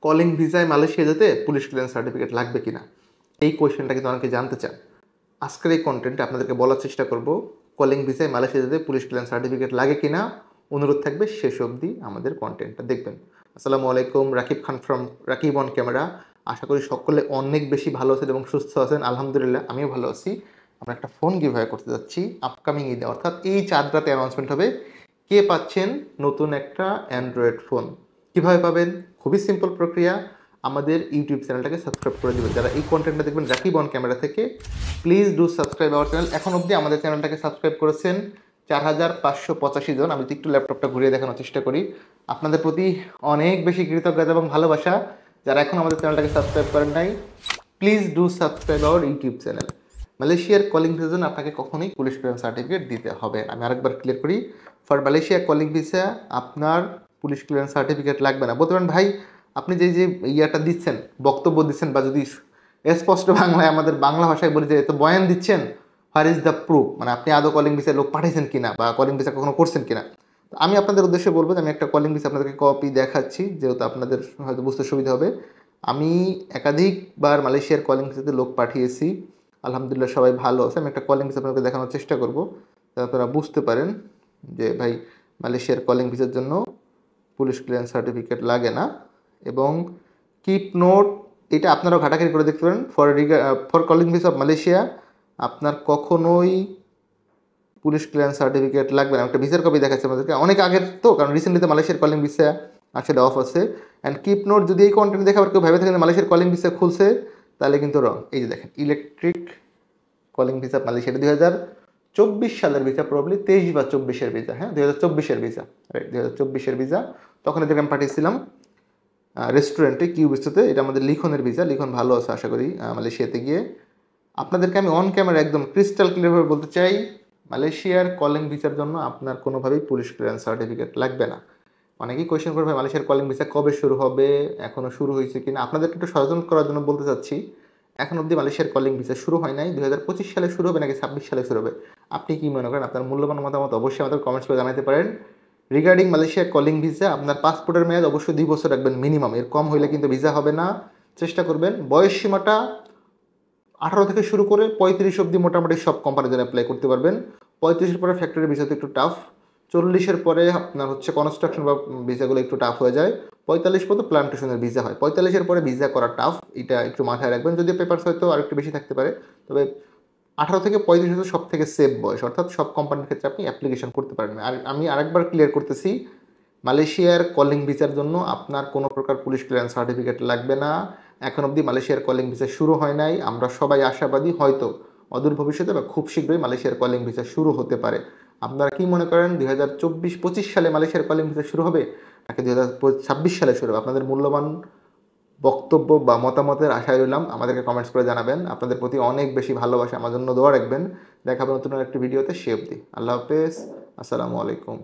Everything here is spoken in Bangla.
কলিং ভিসায় মালয়েশিয়া যেতে পুলিশ ক্লিয়ারেন্স সার্টিফিকেট লাগবে কিনা, এই কোয়েশ্চেনটা কিন্তু অনেকে জানতে চান। আজকের এই কন্টেন্টে আপনাদেরকে বলার চেষ্টা করব কলিং ভিসায় মালয়েশিয়া যেতে পুলিশ ক্লিয়ারেন্স সার্টিফিকেট লাগে কিনা। অনুরোধ থাকবে শেষ অবধি আমাদের কন্টেন্টটা দেখবেন। আসসালামু আলাইকুম, রাকিব খান ফ্রম রাকিব অন ক্যামেরা। আশা করি সকলে অনেক বেশি ভালো আছেন এবং সুস্থ আছেন। আলহামদুলিল্লাহ আমিও ভালো আছি। আমরা একটা ফোন গিভঅ্যাওয়ে করতে যাচ্ছি আপকামিং ঈদে, অর্থাৎ এই চাঁদ রাতে অ্যানাউন্সমেন্ট হবে কে পাচ্ছেন নতুন একটা অ্যান্ড্রয়েড ফোন। কিভাবে পাবেন? খুবই সিম্পল প্রক্রিয়া। আমাদের ইউটিউব চ্যানেলটাকে সাবস্ক্রাইব করে দেবেন। যারা এই কন্টেন্টটা দেখবেন রাকিব অন ক্যামেরা থেকে, please do subscribe our channel. এখন অবধি আমাদের চ্যানেলটাকে সাবস্ক্রাইব করেছেন 4585 জন। আমি একটু ল্যাপটপটা ঘুরিয়ে দেখানোর চেষ্টা করি। আপনাদের প্রতি অনেক বেশি কৃতজ্ঞতা এবং ভালোবাসা। যারা এখন আমাদের চ্যানেলটাকে সাবস্ক্রাইব করেন নাই, please do subscribe our YouTube channel. মালয়েশিয়ার কলিং ভিসার জন্য আপনাকে কখনোই পুলিশ ক্লিয়ারেন্স সার্টিফিকেট দিতে হবে। আমি আরেকবার ক্লিয়ার করি, ফর মালয়েশিয়া কলিং ভিসা আপনার পুলিশ ক্লিয়ারেন্স সার্টিফিকেট লাগবে না। বলতে পারেন ভাই আপনি যে ইয়াটা দিচ্ছেন, বক্তব্য দিচ্ছেন, বা যদি স্পষ্ট বাংলায় আমাদের বাংলা ভাষায় বলি যে তো বয়ান দিচ্ছেন, হোয়ার ইজ দ্য প্রুফ, মানে আপনি আদৌ কলিং ভিসায় লোক পাঠিয়েছেন কিনা বা কলিং ভিসা কখনো করছেন কিনা। আমি আপনাদের উদ্দেশ্যে বলবো যে আমি একটা কলিং ভিসা আপনাদেরকে কপি দেখাচ্ছি, যেহেতু আপনাদের হয়তো বুঝতে সুবিধা হবে। আমি একাধিকবার মালয়েশিয়ার কলিং ভিসাতে লোক পাঠিয়েছি, আলহামদুলিল্লাহ সবাই ভালো আছে। আমি একটা কলিং ভিসা আপনাকে দেখানোর চেষ্টা করব, যাতে আপনারা বুঝতে পারেন যে ভাই মালয়েশিয়ার কলিং ভিসার জন্য পুলিশ ক্লিয়ারেন্স সার্টিফিকেট লাগে না। এবং কিপ নোট, এটা আপনারাও ঘাটাঘাটি করে দেখতে পারেন। For calling visa of Malaysia আপনার কখনোই পুলিশ ক্লিয়ারেন্স সার্টিফিকেট লাগবে না। একটা ভিসার কপি দেখাচ্ছে আমাদেরকে, অনেক আগের তো, কারণ রিসেন্টলিতে মালয়েশিয়ার কলিং ভিসা আসলে অফ আছে। অ্যান্ড কিপ নোট, যদি এই কন্টেন্ট দেখে আবার কেউ ভেবে থাকেন মালয়েশিয়ার কলিং ভিসা খুলছে, তাহলে কিন্তু রং। এই যে দেখেন ইলেকট্রিক কলিং ভিসা মালয়েশিয়া 2024 সালের ভিসা, প্রবলি 23 বা 24-এর ভিসা। হ্যাঁ, 2024-এর ভিসা, রাইট, 2024-এর ভিসা। তখন এদেরকে আমি পাঠিয়েছিলাম রেস্টুরেন্টে কিউবিস্টোতে। এটা আমাদের লিখনের ভিসা, লিখন ভালো আছে আশা করি মালয়েশিয়াতে গিয়ে। আপনাদেরকে আমি অন ক্যামেরা একদম ক্রিস্টাল ক্লিয়ারভাবে বলতে চাই, মালয়েশিয়ার কলিং ভিসার জন্য আপনার কোনোভাবেই পুলিশ ক্লিয়ারেন্স সার্টিফিকেট লাগবে না। অনেকেই কোয়েশ্চেন করবে মালয়েশিয়ার কলিং ভিসা কবে শুরু হবে, এখনও শুরু হয়েছে কিনা। আপনাদেরকে একটু সচেতন করার জন্য বলতে চাচ্ছি, এখন অবধি মালয়েশিয়ার কলিং ভিসা শুরু হয় নাই। 2025 সালে শুরু হবে নাকি 26 সালে শুরু হবে, আপনি কি মনে করেন? আপনার মূল্যবান মতামত অবশ্যই আমাদের কমেন্টস করে জানাতে পারেন। রিগার্ডিং মালয়েশিয়ার কলিং ভিসা, আপনার পাসপোর্টের মেয়াদ অবশ্যই 2 বছর রাখবেন মিনিমাম, এর কম হইলে কিন্তু ভিসা হবে না। চেষ্টা করবেন বয়স সীমাটা 18 থেকে শুরু করে 35 অবধি মোটামুটি সব কোম্পানি যারা অ্যাপ্লাই করতে পারবেন। 35-এর পরে ফ্যাক্টরি ভিসা তো একটু টাফ। 40-এর পরে আপনার হচ্ছে কনস্ট্রাকশন বা ভিসাগুলো একটু টাফ হয়ে যায়। 45 পর্যন্ত প্লান্টেশনের ভিসা হয়। 45-এর পরে ভিসা করা টাফ, এটা একটু মাথায় রাখবেন। যদিও পেপারস হয়তো আর একটু বেশি থাকতে পারে, তবে 18 থেকে 35 হচ্ছে সব থেকে সেফ বয়স, অর্থাৎ সব কোম্পানির ক্ষেত্রে আপনি অ্যাপ্লিকেশন করতে পারেন। আর আমি আরেকবার ক্লিয়ার করতেছি, মালয়েশিয়ার কলিং ভিসার জন্য আপনার কোনো প্রকার পুলিশ ক্লিয়ারেন্স সার্টিফিকেট লাগবে না। এখন অবধি মালয়েশিয়ার কলিং ভিসা শুরু হয় নাই। আমরা সবাই আশাবাদী হয়তো অদূর ভবিষ্যতে বা খুব শীঘ্রই মালয়েশিয়ার কলিং ভিসা শুরু হতে পারে। আপনারা কি মনে করেন 2024-25 সালে মালয়েশিয়ার কলিং ভিসা শুরু হবে নাকি 2026 সালে শুরু হবে? আপনাদের মূল্যবান বক্তব্য বা মতামতের আশায় রইলাম, আমাদেরকে কমেন্টস করে জানাবেন। আপনাদের প্রতি অনেক বেশি ভালোবাসা, আমার জন্য দোয়া রাখবেন। দেখা হবে নতুন একটি ভিডিওতে। সে অবধি আল্লাহ হাফেজ, আসসালামু আলাইকুম।